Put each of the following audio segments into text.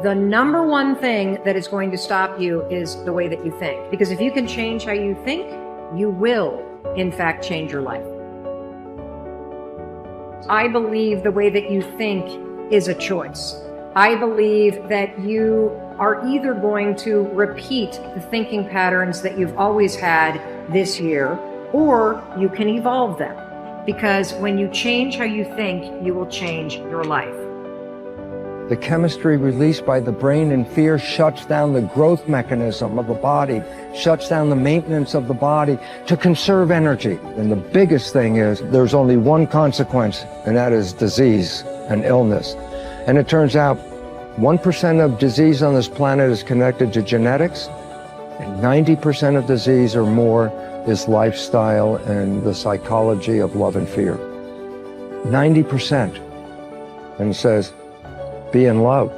The number one thing that is going to stop you is the way that you think. Because if you can change how you think, you will, in fact, change your life. I believe the way that you think is a choice. I believe that you are either going to repeat the thinking patterns that you've always had this year, or you can evolve them. Because when you change how you think, you will change your life. The chemistry released by the brain in fear shuts down the growth mechanism of the body, shuts down the maintenance of the body to conserve energy. And the biggest thing is there's only one consequence, and that is disease and illness. And it turns out 1% of disease on this planet is connected to genetics, and 90% of disease or more is lifestyle and the psychology of love and fear. 90%. And it says, be in love,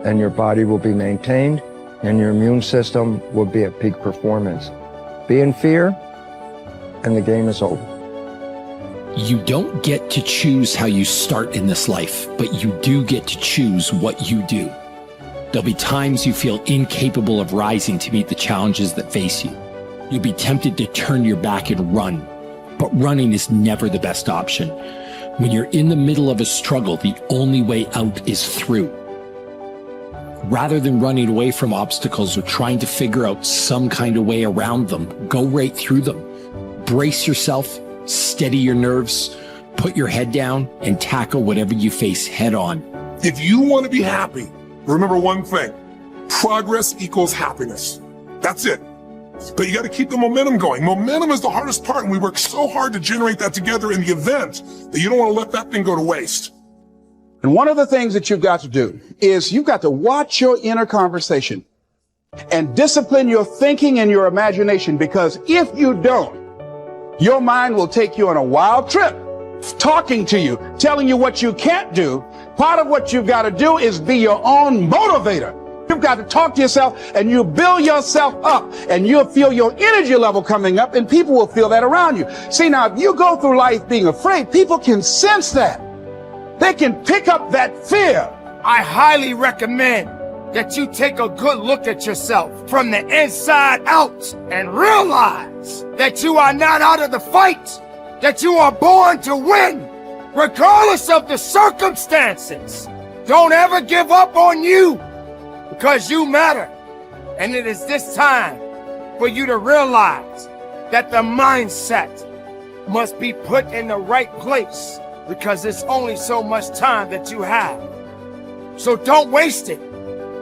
and your body will be maintained, and your immune system will be at peak performance. Be in fear, and the game is over. You don't get to choose how you start in this life, but you do get to choose what you do. There'll be times you feel incapable of rising to meet the challenges that face you. You'll be tempted to turn your back and run, but running is never the best option. When you're in the middle of a struggle, the only way out is through. Rather than running away from obstacles or trying to figure out some kind of way around them, go right through them. Brace yourself, steady your nerves, put your head down, and tackle whatever you face head on. If you want to be happy, remember one thing: progress equals happiness. That's it. But you got to keep the momentum going. Momentum is the hardest part, and we work so hard to generate that together in the event that you don't want to let that thing go to waste. And one of the things that you've got to do is you've got to watch your inner conversation and discipline your thinking and your imagination, because if you don't, your mind will take you on a wild trip, talking to you, telling you what you can't do. Part of what you've got to do is be your own motivator. You've got to talk to yourself, and you build yourself up, and you'll feel your energy level coming up, and people will feel that around you. See, now, if you go through life being afraid, people can sense that. They can pick up that fear. I highly recommend that you take a good look at yourself from the inside out and realize that you are not out of the fight, that you are born to win, regardless of the circumstances. Don't ever give up on you, because you matter. And it is this time for you to realize that the mindset must be put in the right place, because it's only so much time that you have. So don't waste it.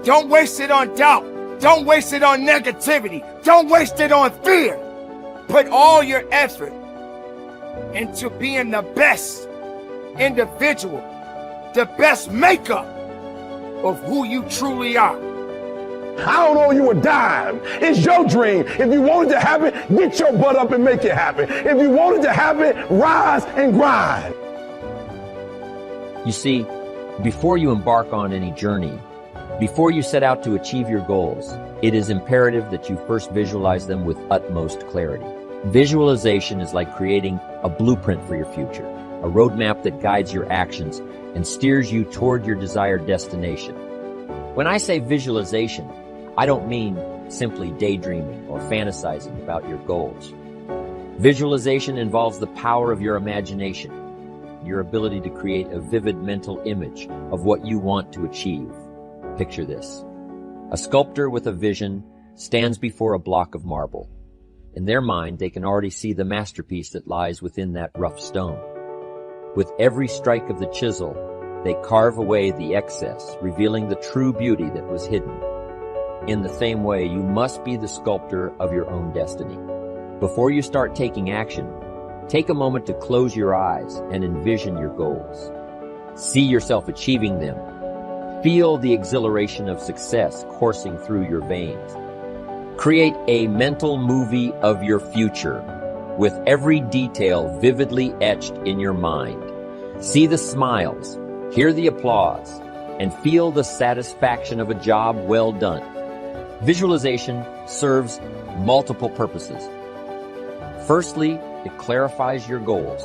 Don't waste it on doubt. Don't waste it on negativity. Don't waste it on fear. Put all your effort into being the best individual, the best makeup of who you truly are. I don't owe you a dime. It's your dream. If you want it to happen, get your butt up and make it happen. If you want it to happen, rise and grind. You see, before you embark on any journey, before you set out to achieve your goals, it is imperative that you first visualize them with utmost clarity. Visualization is like creating a blueprint for your future, a roadmap that guides your actions and steers you toward your desired destination. When I say visualization, I don't mean simply daydreaming or fantasizing about your goals. Visualization involves the power of your imagination, your ability to create a vivid mental image of what you want to achieve. Picture this. A sculptor with a vision stands before a block of marble. In their mind, they can already see the masterpiece that lies within that rough stone. With every strike of the chisel, they carve away the excess, revealing the true beauty that was hidden. In the same way, you must be the sculptor of your own destiny. Before you start taking action, take a moment to close your eyes and envision your goals. See yourself achieving them. Feel the exhilaration of success coursing through your veins. Create a mental movie of your future, with every detail vividly etched in your mind. See the smiles, hear the applause, and feel the satisfaction of a job well done. Visualization serves multiple purposes. Firstly, it clarifies your goals.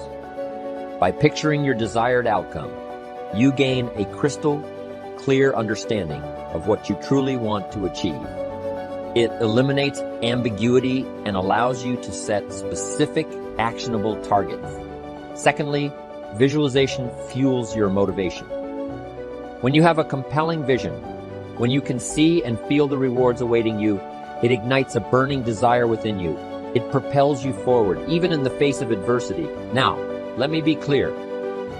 By picturing your desired outcome, you gain a crystal clear understanding of what you truly want to achieve. It eliminates ambiguity and allows you to set specific, actionable targets. Secondly, visualization fuels your motivation. When you have a compelling vision, when you can see and feel the rewards awaiting you, it ignites a burning desire within you. It propels you forward, even in the face of adversity. Now, let me be clear.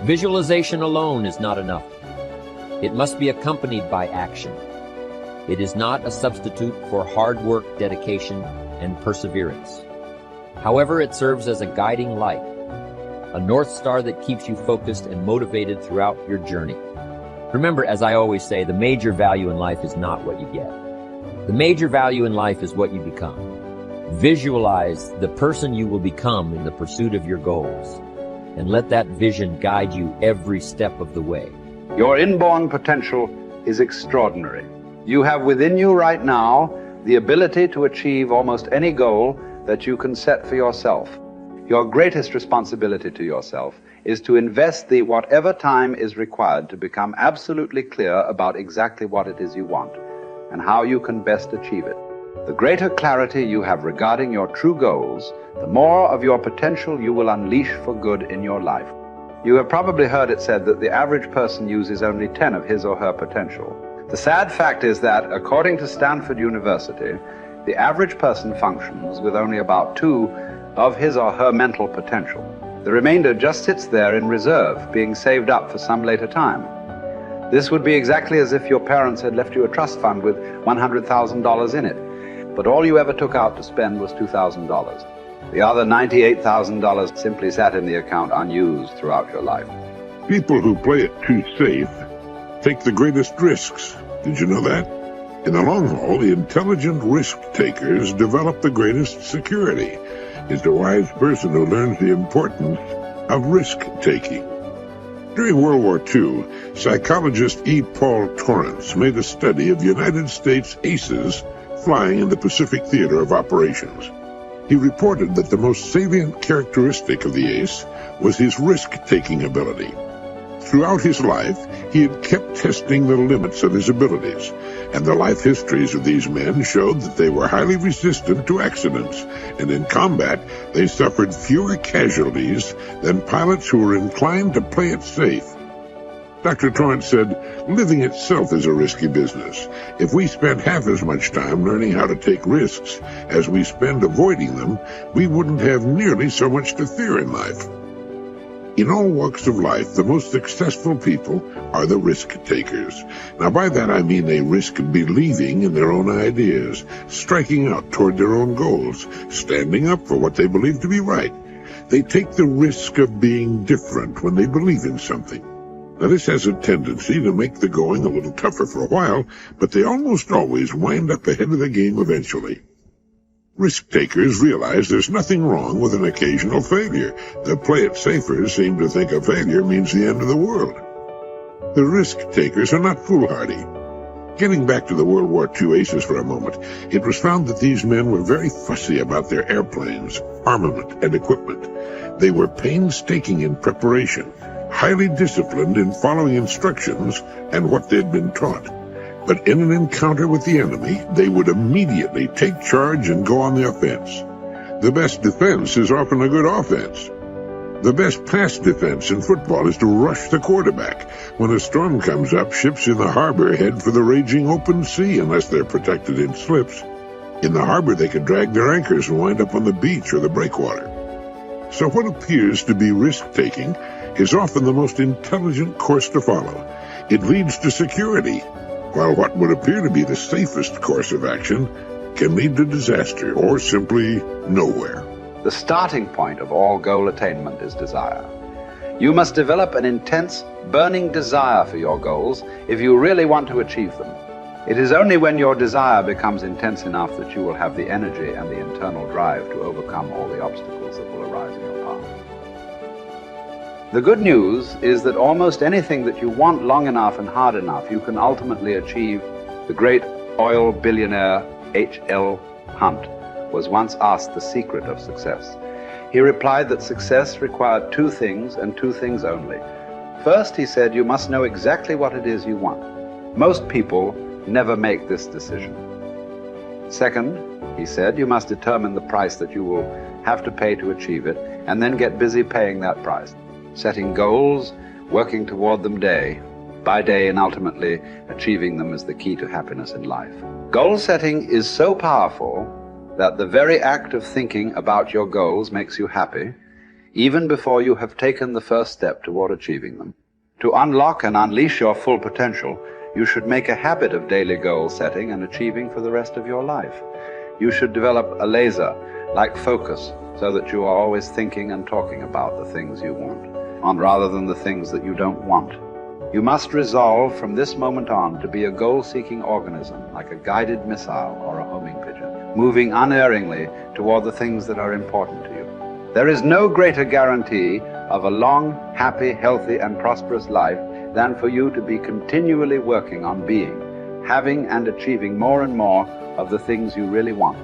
Visualization alone is not enough. It must be accompanied by action. It is not a substitute for hard work, dedication, and perseverance. However, it serves as a guiding light, a North Star that keeps you focused and motivated throughout your journey. Remember, as I always say, the major value in life is not what you get. The major value in life is what you become. Visualize the person you will become in the pursuit of your goals, and let that vision guide you every step of the way. Your inborn potential is extraordinary. You have within you right now the ability to achieve almost any goal that you can set for yourself. Your greatest responsibility to yourself is to invest the whatever time is required to become absolutely clear about exactly what it is you want and how you can best achieve it. The greater clarity you have regarding your true goals, the more of your potential you will unleash for good in your life. You have probably heard it said that the average person uses only 10 of his or her potential. The sad fact is that, according to Stanford University, the average person functions with only about 2 of his or her mental potential. The remainder just sits there in reserve, being saved up for some later time. This would be exactly as if your parents had left you a trust fund with $100,000 in it, but all you ever took out to spend was $2,000. The other $98,000 simply sat in the account unused throughout your life. People who play it too safe take the greatest risks. Did you know that? In the long haul, the intelligent risk takers develop the greatest security. It's the wise person who learns the importance of risk-taking. During World War II, psychologist E. Paul Torrance made a study of United States aces flying in the Pacific Theater of Operations. He reported that the most salient characteristic of the ace was his risk-taking ability. Throughout his life, he had kept testing the limits of his abilities, and the life histories of these men showed that they were highly resistant to accidents, and in combat, they suffered fewer casualties than pilots who were inclined to play it safe. Dr. Torrance said, living itself is a risky business. If we spent half as much time learning how to take risks as we spend avoiding them, we wouldn't have nearly so much to fear in life. In all walks of life, the most successful people are the risk takers. Now, by that I mean they risk believing in their own ideas, striking out toward their own goals, standing up for what they believe to be right. They take the risk of being different when they believe in something. Now, this has a tendency to make the going a little tougher for a while, but they almost always wind up ahead of the game eventually. Risk-takers realize there's nothing wrong with an occasional failure. The play-it-safers seem to think a failure means the end of the world. The risk-takers are not foolhardy. Getting back to the World War II aces for a moment, it was found that these men were very fussy about their airplanes, armament, and equipment. They were painstaking in preparation, highly disciplined in following instructions and what they'd been taught. But in an encounter with the enemy, they would immediately take charge and go on the offense. The best defense is often a good offense. The best pass defense in football is to rush the quarterback. When a storm comes up, ships in the harbor head for the raging open sea unless they're protected in slips. In the harbor, they could drag their anchors and wind up on the beach or the breakwater. So what appears to be risk-taking is often the most intelligent course to follow. It leads to security, while what would appear to be the safest course of action can lead to disaster or simply nowhere. The starting point of all goal attainment is desire. You must develop an intense, burning desire for your goals if you really want to achieve them. It is only when your desire becomes intense enough that you will have the energy and the internal drive to overcome all the obstacles that will arise in your path. The good news is that almost anything that you want long enough and hard enough, you can ultimately achieve. The great oil billionaire H.L. Hunt was once asked the secret of success. He replied that success required 2 things and 2 things only. First, he said, you must know exactly what it is you want. Most people never make this decision. Second, he said, you must determine the price that you will have to pay to achieve it, and then get busy paying that price, setting goals, working toward them day by day, and ultimately achieving them is the key to happiness in life. Goal setting is so powerful that the very act of thinking about your goals makes you happy, even before you have taken the first step toward achieving them. To unlock and unleash your full potential, you should make a habit of daily goal setting and achieving for the rest of your life. You should develop a laser-like focus so that you are always thinking and talking about the things you want, rather than the things that you don't want. You must resolve from this moment on to be a goal-seeking organism, like a guided missile or a homing pigeon, moving unerringly toward the things that are important to you. There is no greater guarantee of a long, happy, healthy, and prosperous life than for you to be continually working on being, having, and achieving more and more of the things you really want.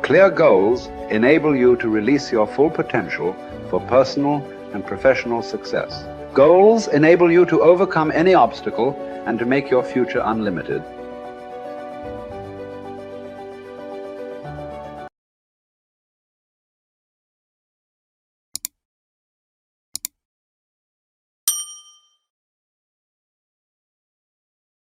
Clear goals enable you to release your full potential for personal and professional success. Goals enable you to overcome any obstacle and to make your future unlimited.